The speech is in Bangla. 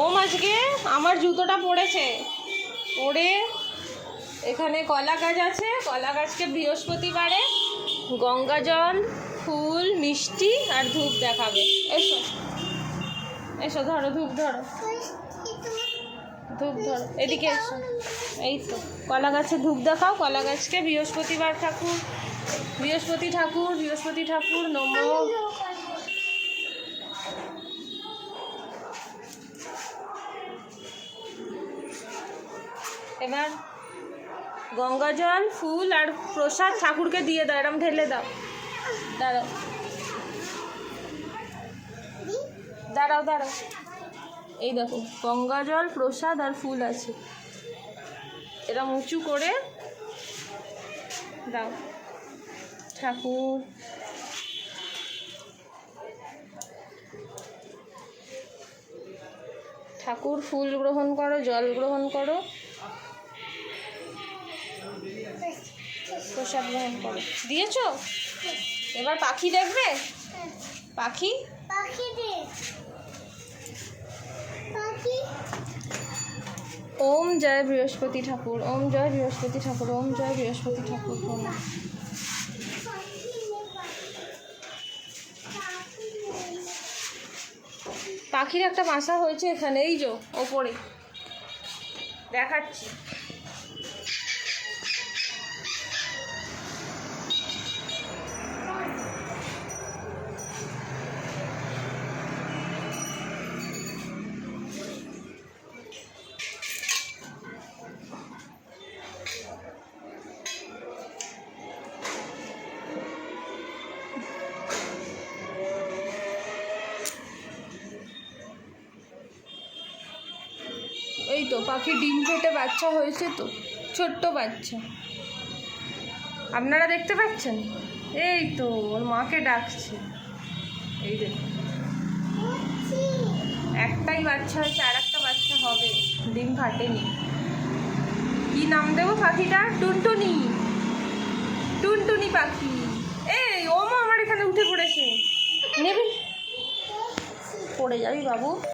ওম আজকে আমার জুতোটা পড়েছে, পড়ে এখানে কলা গাছ আছে, কলা গাছকে বৃহস্পতিবারে গঙ্গা জল, ফুল, মিষ্টি আর ধূপ দেখাবে। এসো এসো, ধরো ধূপ, ধরো ধূপ, ধরো এদিকে এসো। এই তো কলা গাছে ধূপ দেখাও, কলা গাছকে বৃহস্পতিবার ঠাকুর, বৃহস্পতি ঠাকুর, বৃহস্পতি ঠাকুর নমো। এবার গঙ্গা জল, ফুল আর প্রসাদ ঠাকুরকে দিয়ে দাও, এরম ঢেলে দাও। দাঁড়াও দাঁড়াও দাঁড়াও, এই দেখো গঙ্গা জল, প্রসাদ আর ফুল আছে, এরম উঁচু করে দাও ঠাকুর। ঠাকুর ফুল গ্রহণ করো, জল গ্রহণ করো, প্রসাদ গ্রহণ করো। দিয়েছো? এবার পাখি দেখবে, পাখি ওম জয় বৃহস্পতি ঠাকুর, ওম জয় বৃহস্পতি ঠাকুর, ওম জয় বৃহস্পতি ঠাকুর। পাখির একটা বাসা হয়েছে এখানে, এই যে ওপরে দেখাচ্ছি। এই তো পাখি ডিম ফেটে বাচ্চা হয়েছে, তো ছোট্ট বাচ্চা আপনারা দেখতে পাচ্ছেন। এই তো ওর মাকে ডাকছে, এই দেখুন একটাই বাচ্চা হয়েছে, আর একটা বাচ্চা হবে, ডিম ফাটেনি। কি নাম দেবো পাখিটা? টুনটুনি, টুনটুনি পাখি। এই ওমা আমার এখানে উঠে পড়েছে, নেবে, পড়ে যাবি বাবু।